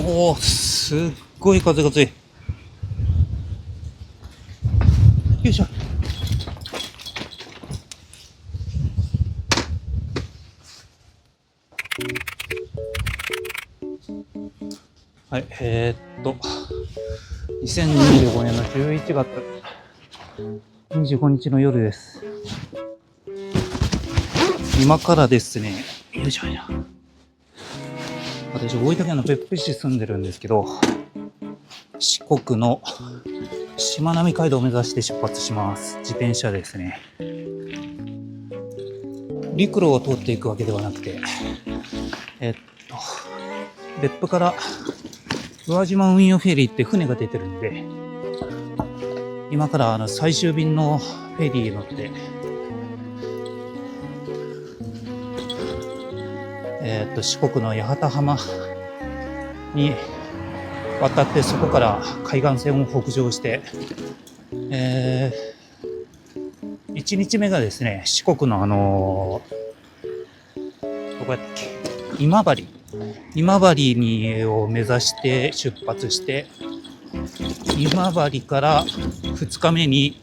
おー、すっごい風が強い。よいしょ。はい、2025年の11月25日の夜です。今からですね、よいしょ。私、大分県の別府市住んでるんですけど、四国のしまなみ海道を目指して出発します。自転車ですね。陸路を通っていくわけではなくて、別府から宇和島運輸フェリーって船が出てるんで、今から最終便のフェリー乗って、四国の八幡浜に渡って、そこから海岸線を北上して、1日目がですね、四国のどこやったっけ、今治を目指して出発して、今治から2日目に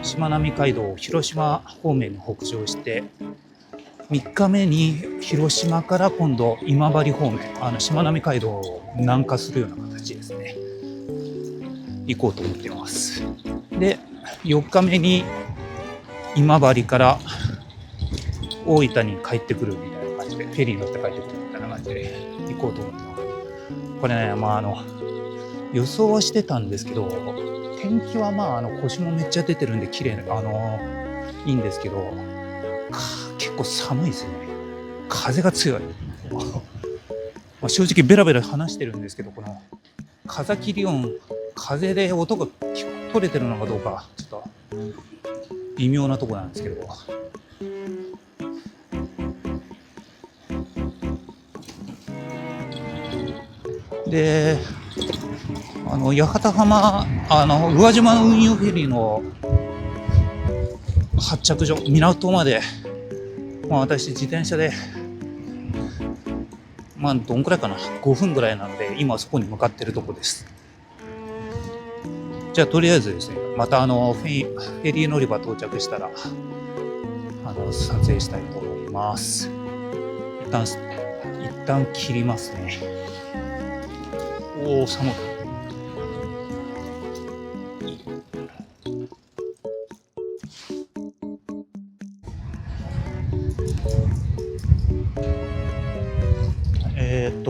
しまなみ海道広島方面に北上して、3日目に広島から今度今治方面、しまなみ海道を南下するような形ですね、行こうと思っています。で、4日目に今治から大分に帰ってくるみたいな感じで、フェリー乗って帰ってくるみたいな感じで行こうと思ってます。これね、予想はしてたんですけど、天気は星もめっちゃ出てるんで綺麗いいんですけど、結構寒いですね。風が強い。正直ベラベラ話してるんですけど、この風切り音、風で音が取れてるのかどうかちょっと微妙なとこなんですけど、で、八幡浜、宇和島運輸フェリーの発着所、港まで、私自転車でどんくらいかな、5分ぐらいなので、今そこに向かってるとこです。じゃあとりあえずですね、またフェリー乗り場到着したら撮影したいと思います。一旦切りますね。おー、寒い。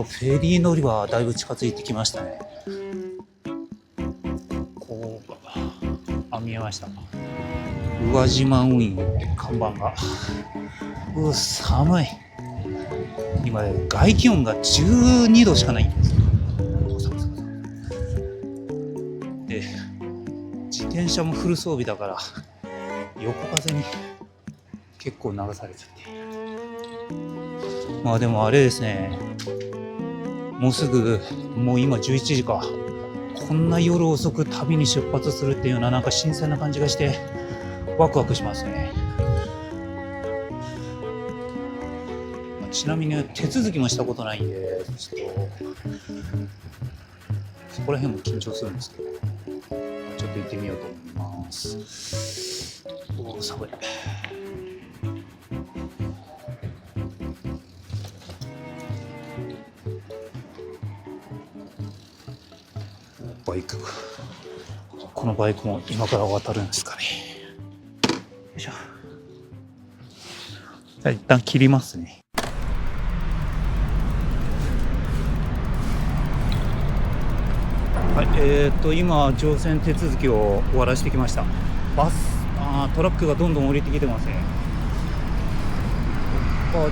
フェリー乗り場はだいぶ近づいてきましたね。見えました。宇和島運輸って看板が。寒い。今外気温が12度しかないんですよ。で、自転車もフル装備だから横風に結構流されちゃって。でもあれですね、もうすぐ、もう今11時か。こんな夜遅く旅に出発するっていうのはなんか新鮮な感じがしてワクワクしますね。ちなみに手続きもしたことないんで、ちょっとそこら辺も緊張するんですけど、ちょっと行ってみようと思います。寒い。バイク、このバイクも今から渡るんですかね。よいしょ。じゃあ一旦切りますね。はい、今乗船手続きを終わらせてきました。トラックがどんどん降りてきてますね。自転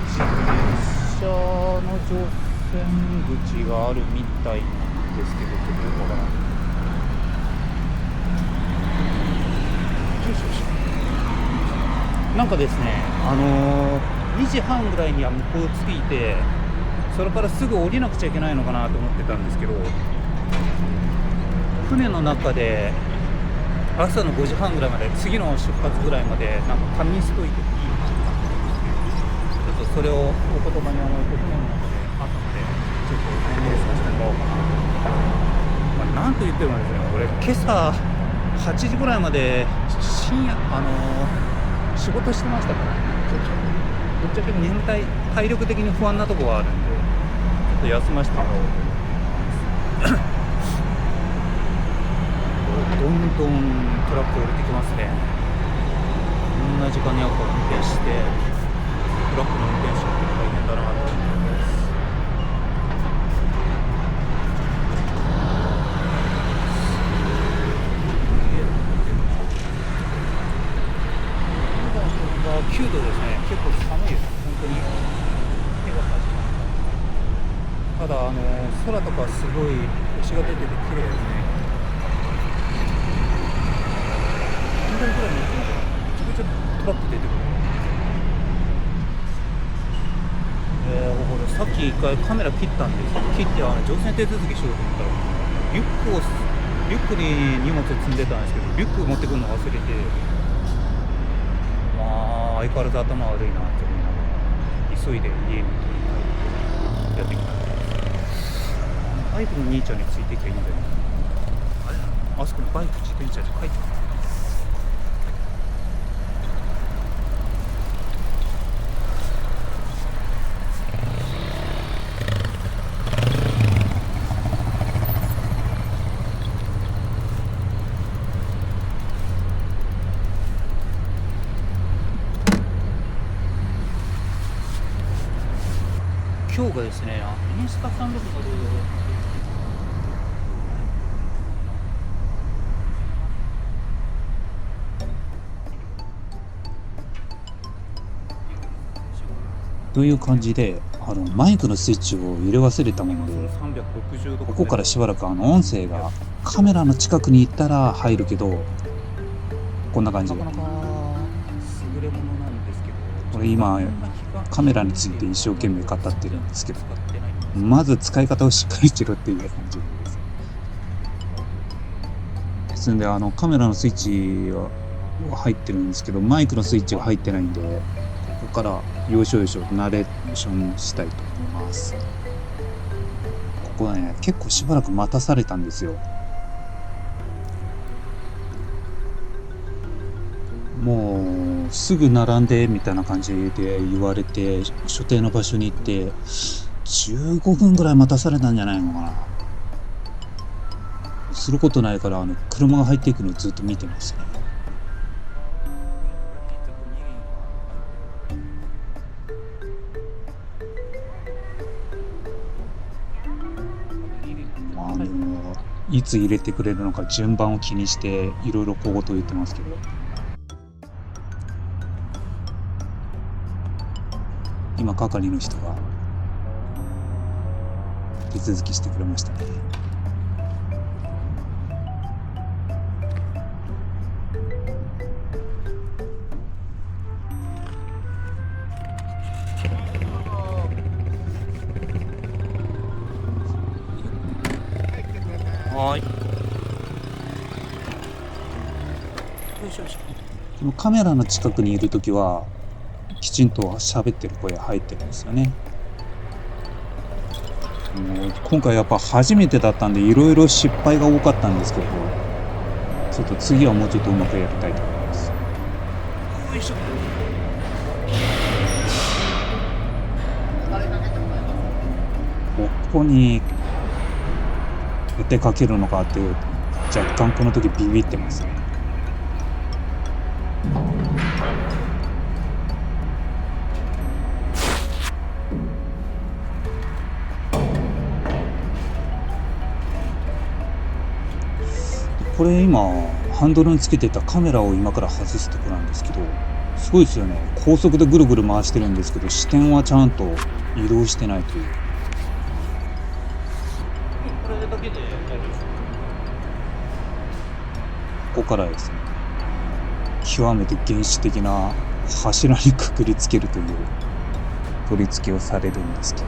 車の乗船口があるみたいなんですけど、どうかな。なんかですね、2時半ぐらいには向こう着いて、それからすぐ降りなくちゃいけないのかなと思ってたんですけど、船の中で朝の5時半ぐらいまで、次の出発ぐらいまでなんか仮眠しといていいのかな。ちょっとそれをお言葉に船の中で後でチェックニュースさせてもらおうかな。なんと言ってもですね、俺今朝8時ぐらいまで深夜仕事してましたからね。ぶっちゃけ体力的に不安なところはあるんで、ちょっと休ませてもらおうと思います。どんどんトラック降りてきますね。こんな時間にやっぱ運転して、トラックの運転手って大変だなと思います。9度ですね。結構寒いです。本当に手がかじかむ。ただ空とかすごい星が出てて綺麗ですね。半分くらいになってます。めちゃめちゃトラック出てくる。これさっき一回カメラ切ったんですけど、切って乗船手続きしようと思ったらリュックに荷物積んでたんですけど、リュック持ってくるの忘れて、まあ相変わらず頭悪いなって思いながら急いで家にやってきたんです。バイクの兄ちゃんについてきゃいいんだよ。あれあそこにバイク自転車で書いてある。今日がですね、インスタ36のルールという感じで、マイクのスイッチを入れ忘れたもので、ここからしばらく音声がカメラの近くに行ったら入るけど、こんな感じで。なかなか優れものなんですけど、これ今カメラについて一生懸命語ってるんですけど、まず使い方をしっかりしろっていう感じです。ですんでカメラのスイッチは入ってるんですけど、マイクのスイッチが入ってないんで、ここから要所要所ナレーションしたいと思います。ここはね、結構しばらく待たされたんですよ。もうすぐ並んでみたいな感じで言われて、所定の場所に行って15分ぐらい待たされたんじゃないのかな。することないから車が入っていくのをずっと見てますね。いつ入れてくれるのか順番を気にしていろいろ小言を言ってますけど、今係の人が手続きしてくれましたね。はい。このカメラの近くにいるときはきちんと喋ってる声入ってるんですよね。今回やっぱ初めてだったんでいろいろ失敗が多かったんですけど、ちょっと次はもうちょっとうまくやりたいと思います。よいしょ。ここに手かけるのかって若干この時ビビってますね。これ今ハンドルにつけてたカメラを今から外すところなんですけど、すごいですよね。高速でぐるぐる回してるんですけど、視点はちゃんと移動してないという。これだけで大丈夫です。ここからですね、極めて原始的な柱にくくりつけるという取り付けをされるんですけど、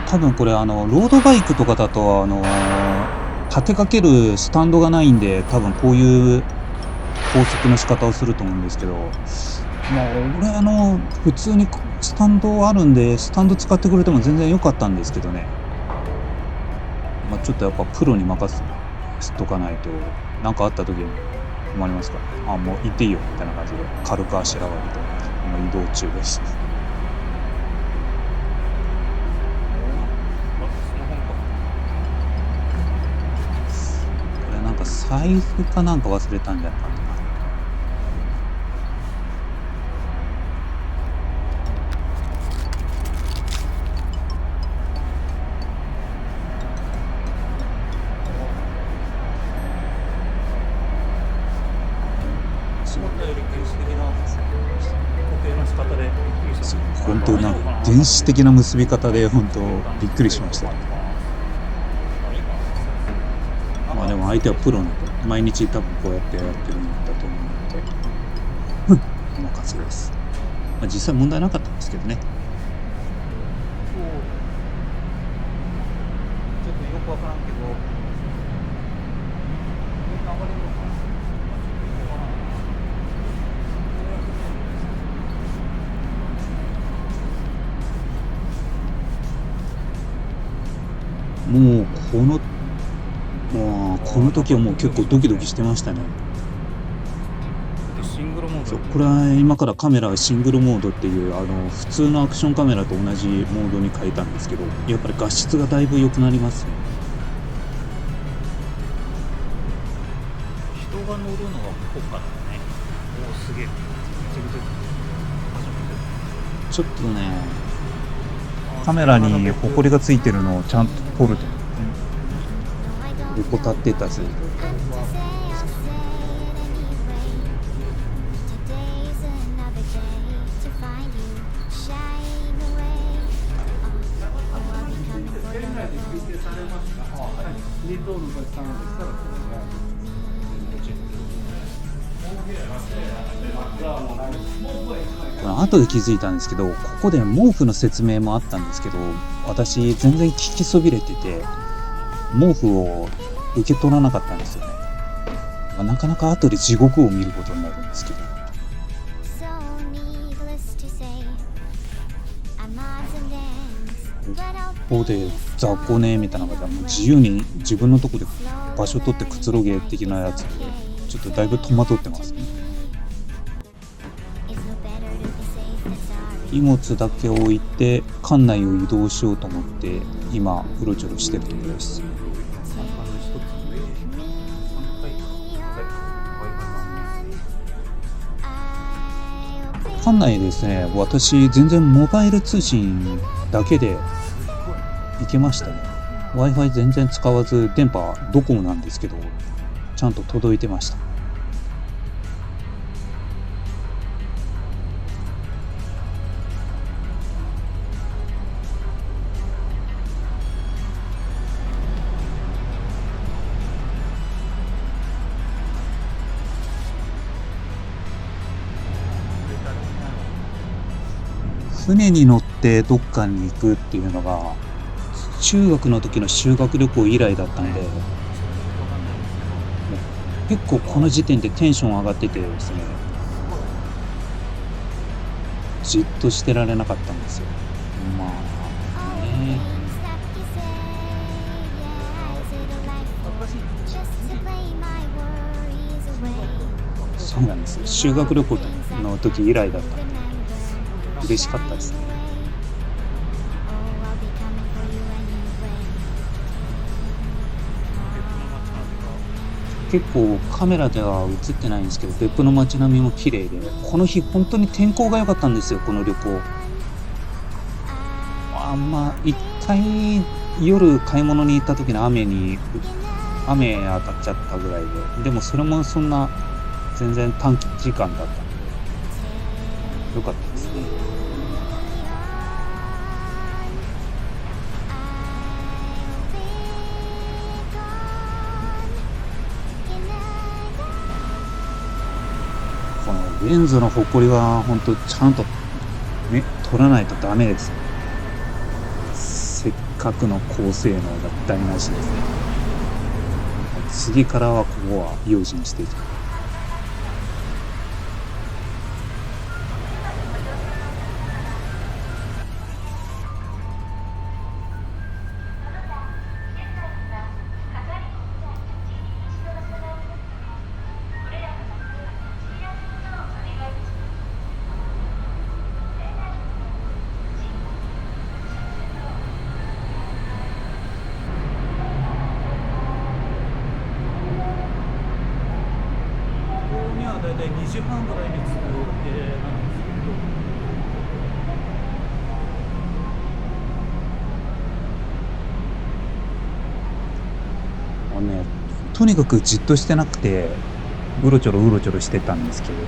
多分これロードバイクとかだと立てかけるスタンドがないんで、多分こういう高速の仕方をすると思うんですけど、まあ、俺普通にスタンドあるんで、スタンド使ってくれても全然良かったんですけどね。まあ、ちょっとやっぱプロに任せとかないと、なんかあった時に困りますから。あ、もう行っていいよ、みたいな感じで、軽くあしらわれて、今移動中です。これなんか財布かなんか忘れたんじゃないかな。本当な原始的な結び方で本当びっくりしました。まあでも相手はプロなんで毎日多分こうやってやってるんだと思うのでお任せです。まあ、実際問題なかったんですけどね。ちょっとよくわからんけど、もうこの時はもう結構ドキドキしてましたね。シングルモード。そう、これは今からカメラはシングルモードっていう普通のアクションカメラと同じモードに変えたんですけど、やっぱり画質がだいぶ良くなりますね。人が乗るのはここからだね。おお、すげえ。ちょっとね、カメラにホコリがついてるのをちゃんと撮ると横立ってたぜ。これ後で気づいたんですけど、ここで毛布の説明もあったんですけど、私全然聞きそびれてて毛布を受け取らなかったんですよね。なかなか後で地獄を見ることになるんですけど、ここで雑魚ねみたいな感じでもう自由に自分のとこで場所取ってくつろげ的なやつでちょっとだいぶ戸惑ってますね。荷物だけ置いて館内を移動しようと思って今うろちょろしてるところです。館内ですね、私全然モバイル通信だけで行けましたね。 Wi-Fi 全然使わず電波ドコモなんですけどちゃんと届いてました。船に乗ってどっかに行くっていうのが中学の時の修学旅行以来だったんで、結構この時点でテンション上がっててですね、じっとしてられなかったんですよ。まあね、そうなんですよ。修学旅行の時以来だったんで嬉しかったですね。結構カメラでは映ってないんですけど別府の街並みも綺麗で、この日本当に天候が良かったんですよ。この旅行一回夜買い物に行った時の雨当たっちゃったぐらいで、でもそれもそんな全然短期時間だったんで良かったですね。このレンズのホコリは本当ちゃんとね取らないとダメです。せっかくの高性能が台無しですね。次からはここは用心していきます。だいたい2時半ぐらいに着く予定なんですけど、ね、とにかくじっとしてなくて、うろちょろしてたんですけれど、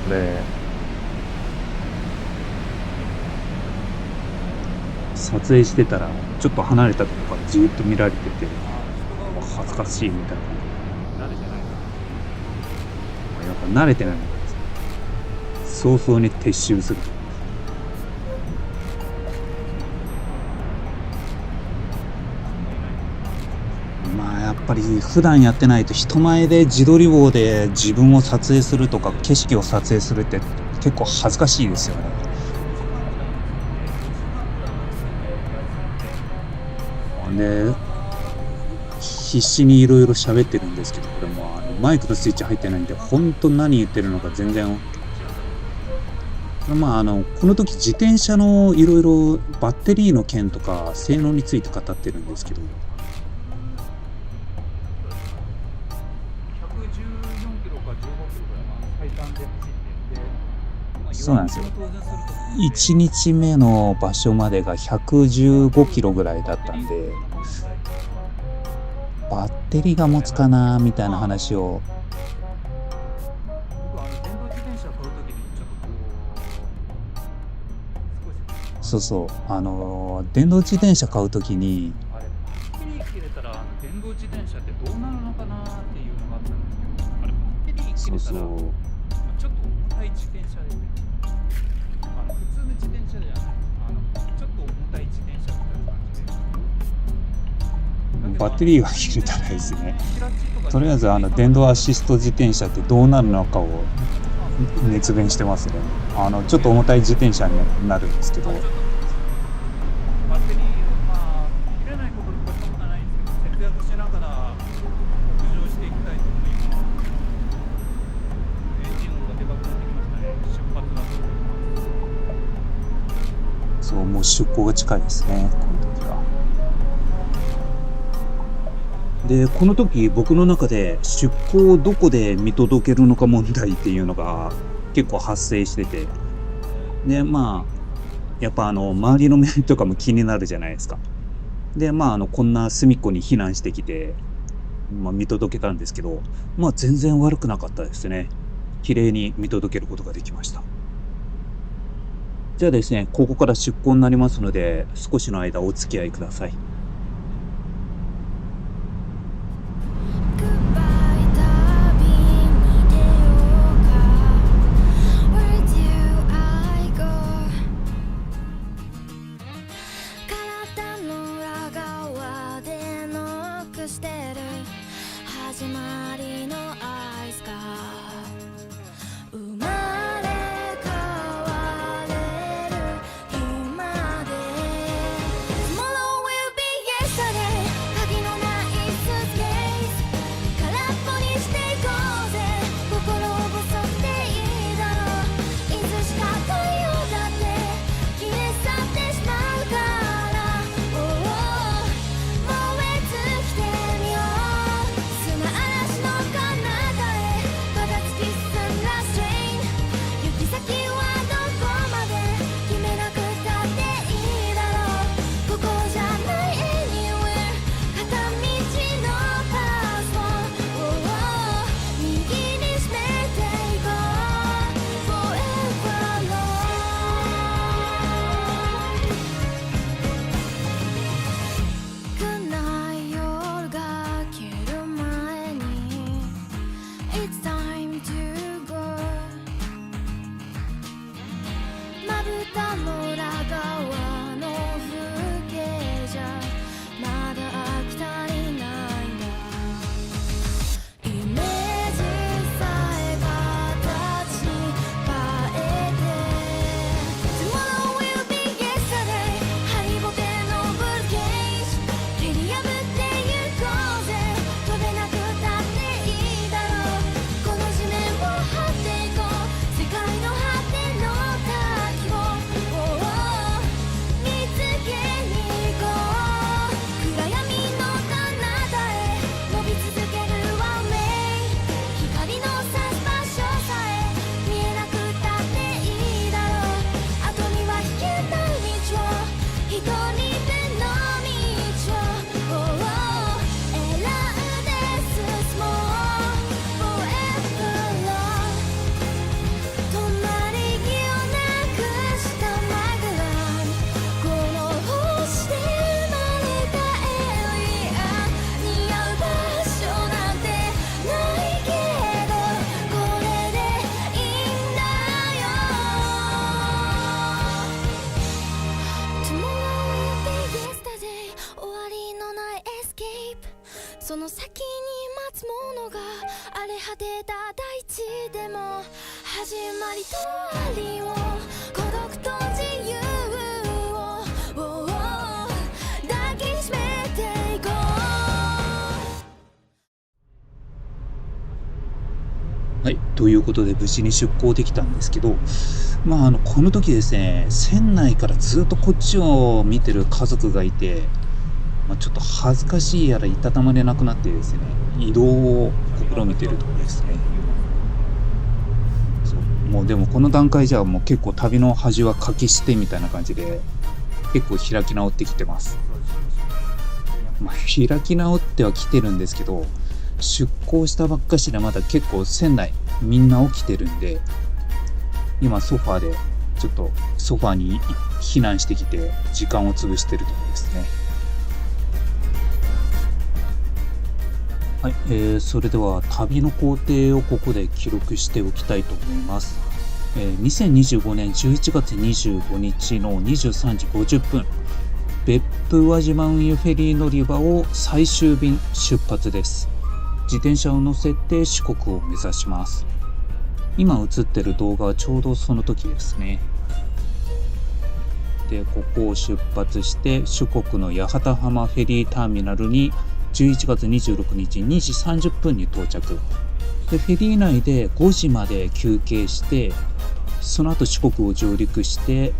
これ、撮影してたら、ちょっと離れたところからじーっと見られてて、恥ずかしいみたいな感慣れてないかじ。やっぱ慣れてないんですよ。早々に撤収する。まあやっぱり普段やってないと人前で自撮り棒で自分を撮影するとか景色を撮影するって結構恥ずかしいですよね。で、必死にいろいろ喋ってるんですけど、これもマイクとスイッチ入ってないんで、本当何言ってるのか全然。まあこの時自転車のいろいろバッテリーの件とか性能について語ってるんですけど、114キロか15キロぐらい最短で走ってて、そうなんですよ。1日目の場所までが115キロぐらいだったんで、バッテリーが持つかなみたいな話を。僕電動自転車買うときにちょっとそうそう、電動自転車買うときに、あれバッテリー切れたら電動自転車ってどうなるのかなっていうのがあったんですけど、あれバッテリー切れたらちょっと重たい自転車で、普通の自転車じゃない、ちょっと重たい自転車みたいな感じで、バッテリーが切れたらですね、とりあえず電動アシスト自転車ってどうなるのかを熱弁してますね。ちょっと重たい自転車になるんですけど、バッテリー、切れないことに越したことはないんですけど、節約しながら北上していきたいと思います。エンジン音がでかくなってきましたね。出発だと思います。そう、もう出港が近いですね、この時は。で、この時僕の中で出港をどこで見届けるのか問題っていうのが結構発生してて、で、やっぱ周りの目とかも気になるじゃないですか。で、こんな隅っこに避難してきて、見届けたんですけど、全然悪くなかったですね。綺麗に見届けることができました。じゃあですね、ここから出港になりますので、少しの間お付き合いください。始まりのアイスが生まれ変われる日まで Tomorrow will be その先に待つものが荒れ果てた大地でも始まりと終わりを孤独と自由を抱きしめていこう。はい、ということで無事に出港できたんですけど、この時ですね、船内からずっとこっちを見てる家族がいて、ちょっと恥ずかしいやらいたたまれなくなってですね、移動を試みてるところですね。もうでもこの段階じゃもう結構旅の恥はかきしてみたいな感じで、結構開き直ってきてます。開き直ってはきてるんですけど、出港したばっかしでまだ結構船内みんな起きてるんで、今ソファーでちょっとソファーに避難してきて時間を潰してるところですね。はい、それでは旅の工程をここで記録しておきたいと思います。2025年11月25日の23時50分、別府宇和島運輸フェリー乗り場を最終便出発です。自転車を乗せて四国を目指します。今映ってる動画はちょうどその時ですね。で、ここを出発して四国の八幡浜フェリーターミナルに11月26日2時30分に到着。で、フェリー内で5時まで休憩して、その後四国を上陸して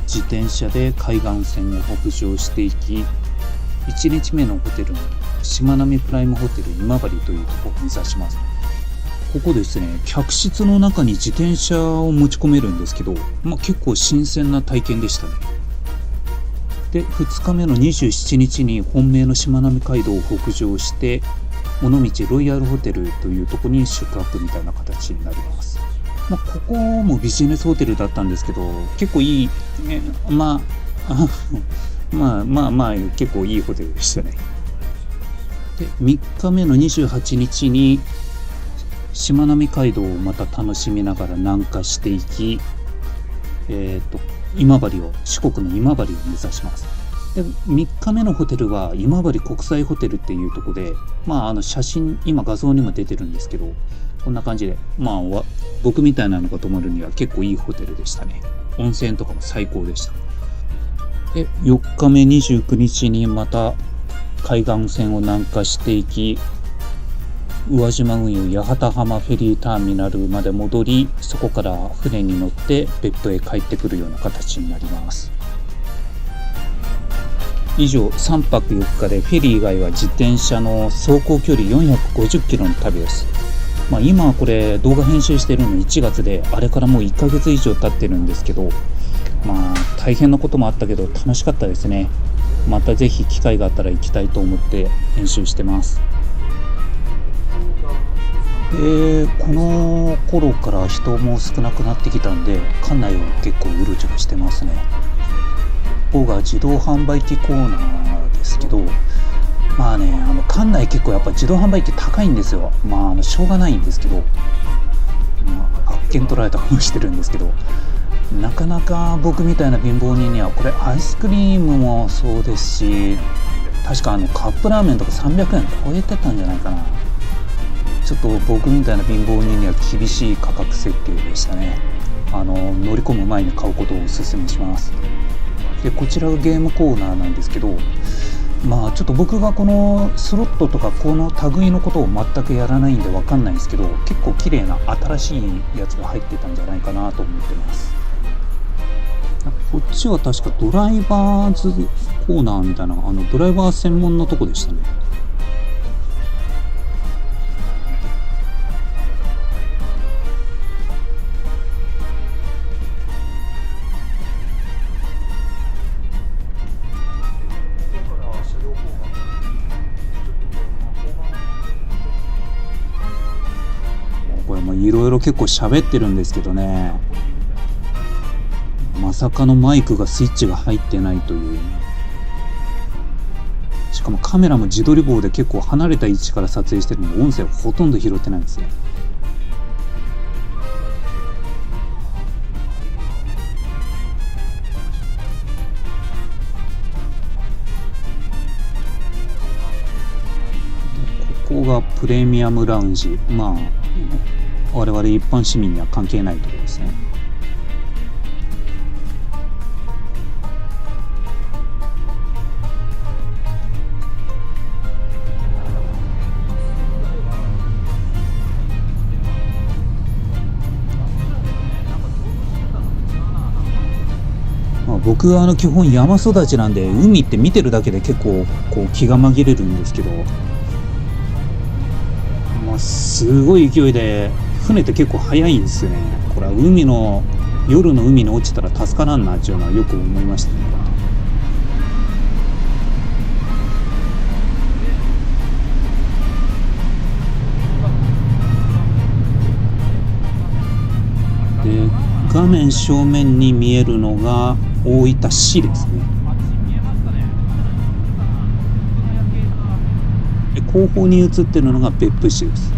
自転車で海岸線を北上していき、1日目のホテルのしまなみプライムホテル今治というところを目指します。ここですね、客室の中に自転車を持ち込めるんですけど、結構新鮮な体験でしたね。で、2日目の27日に本命のしまなみ海道を北上して、尾道ロイヤルホテルというところに宿泊みたいな形になります。ここもビジネスホテルだったんですけど、結構いい、結構いいホテルでしたね。で、3日目の28日にしまなみ海道をまた楽しみながら南下していき、今治を、四国の今治を目指します。で、3日目のホテルは今治国際ホテルっていうところで、写真、今画像にも出てるんですけど、こんな感じで、僕みたいなのが泊まるには結構いいホテルでしたね。温泉とかも最高でした。で、4日目29日にまた海岸線を南下していき、宇和島運輸八幡浜フェリーターミナルまで戻り、そこから船に乗って別府へ帰ってくるような形になります。以上、3泊4日でフェリー以外は自転車の走行距離450キロの旅です。今これ動画編集してるの1月で、あれからもう1ヶ月以上経ってるんですけど、大変なこともあったけど楽しかったですね。またぜひ機会があったら行きたいと思って編集してます。この頃から人も少なくなってきたんで、館内を結構うろちょろしてますね。ここが自動販売機コーナーですけど、館内結構やっぱ自動販売機高いんですよ。しょうがないんですけど、あっけん取られた顔してるんですけど、なかなか僕みたいな貧乏人には、これアイスクリームもそうですし、確かカップラーメンとか300円超えてたんじゃないかな。ちょっと僕みたいな貧乏人には厳しい価格設定でしたね。乗り込む前に買うことをお勧めします。で、こちらがゲームコーナーなんですけど、ちょっと僕がこのスロットとかこの類のことを全くやらないんで分かんないんですけど、結構綺麗な新しいやつが入ってたんじゃないかなと思ってます。こっちは確かドライバーズコーナーみたいな、ドライバー専門のとこでしたね。これもいろいろ結構喋ってるんですけどね、まさかのマイクがスイッチが入ってないという。しかもカメラも自撮り棒で結構離れた位置から撮影してるので、音声はほとんど拾ってないんですね。がプレミアムラウンジ。まあ我々一般市民には関係ないところですね。僕は基本山育ちなんで、海って見てるだけで結構こう気が紛れるんですけど、まあ、すごい勢いで船って結構速いんですよね。これは夜の海に落ちたら助からんなっていうのはよく思いましたね。で、画面正面に見えるのが大分市ですね。で、後方に映ってるのが別府市です。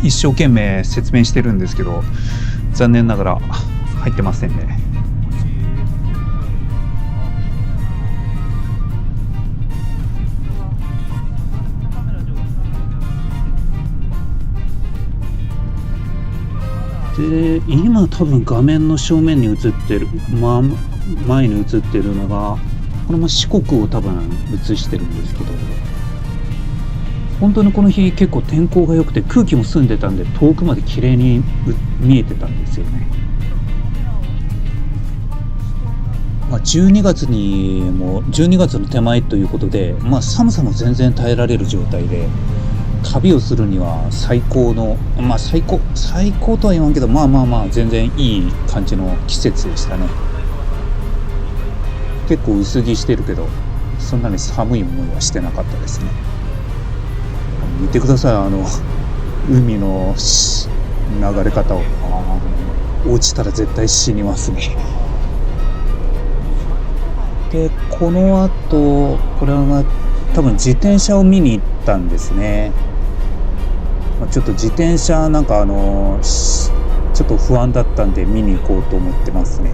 一生懸命説明してるんですけど、残念ながら入ってませんね。で、今多分画面の正面に映ってる、前に映ってるのが、これも四国を多分映してるんですけど、本当にこの日結構天候が良くて空気も澄んでたんで、遠くまで綺麗に見えてたんですよね。12月の手前ということで、寒さも全然耐えられる状態で、旅をするには最高の、最高とは言わんけど、全然いい感じの季節でしたね。結構薄着してるけど、そんなに寒い思いはしてなかったですね。見てください、海の流れ方を。落ちたら絶対死にますね。で、この後、これは多分自転車を見に行ったんですね。ちょっと自転車ちょっと不安だったんで見に行こうと思ってますね。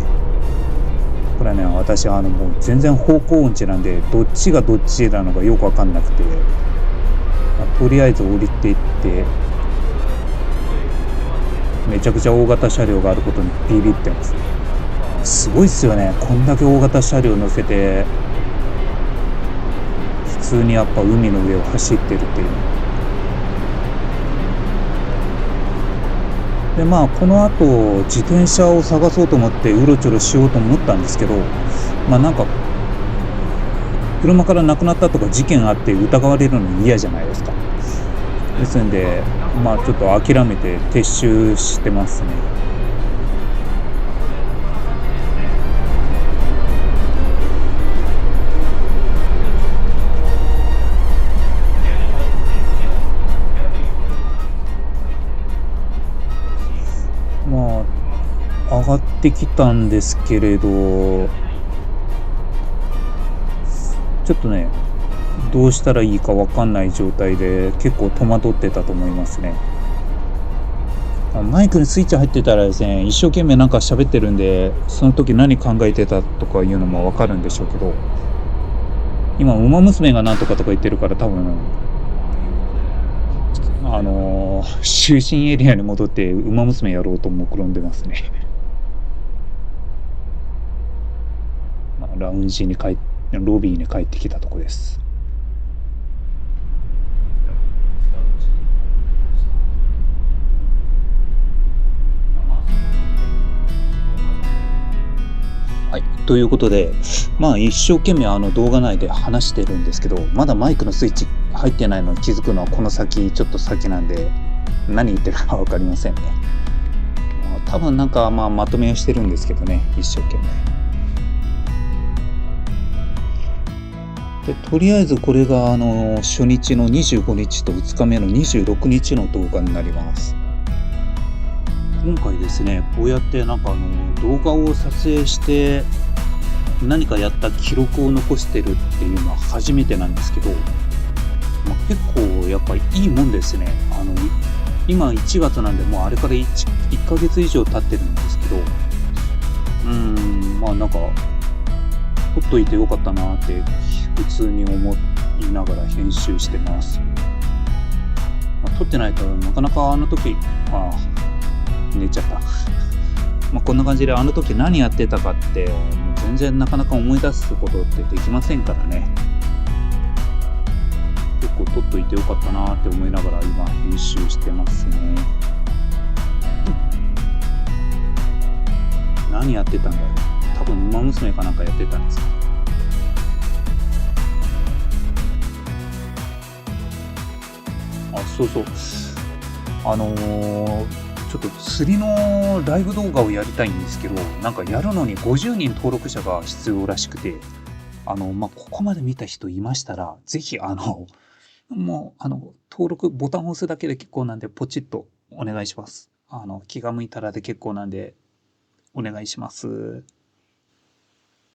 これはね、私もう全然方向音痴なんで、どっちがどっちなのかよく分かんなくて、とりあえず降りていって、めちゃくちゃ大型車両があることにビビってます。すごいっすよね。こんだけ大型車両乗せて普通にやっぱ海の上を走ってるっていう。で、この後自転車を探そうと思ってうろちょろしようと思ったんですけど、車からなくなったとか事件あって疑われるの嫌じゃないですか。ですんで、ちょっと諦めて撤収してますね。上がってきたんですけれど、ちょっとね、どうしたらいいか分かんない状態で結構戸惑ってたと思いますね。マイクにスイッチ入ってたらですね、一生懸命なんか喋ってるんで、その時何考えてたとかいうのも分かるんでしょうけど、今ウマ娘がなんとかとか言ってるから多分就寝エリアに戻ってウマ娘やろうと目論んでますね。ラウンジにロビーに帰ってきたとこです。はい、ということで、一生懸命動画内で話してるんですけど、まだマイクのスイッチ入ってないのに気づくのはこの先、ちょっと先なんで、何言ってるか分かりませんね。多分まとめをしてるんですけどね、一生懸命。で、とりあえずこれが初日の25日と2日目の26日の動画になります。今回ですね、こうやって動画を撮影して何かやった記録を残してるっていうのは初めてなんですけど、結構やっぱりいいもんですね。今1月なんで、もうあれから1ヶ月以上経ってるんですけど、まあなんか、撮っといてよかったなって普通に思いながら編集してます。撮ってないとなかなかあの時、寝ちゃった。こんな感じであの時何やってたかってもう全然なかなか思い出すことってできませんからね。結構撮っといてよかったなって思いながら今編集してますね。何やってたんだろう。多分馬娘かなんかやってたんですけど。そうそう。ちょっと釣りのライブ動画をやりたいんですけど、なんかやるのに50人登録者が必要らしくて、ここまで見た人いましたら、ぜひもう登録ボタンを押すだけで結構なんで、ポチッとお願いします。気が向いたらで結構なんで、お願いします。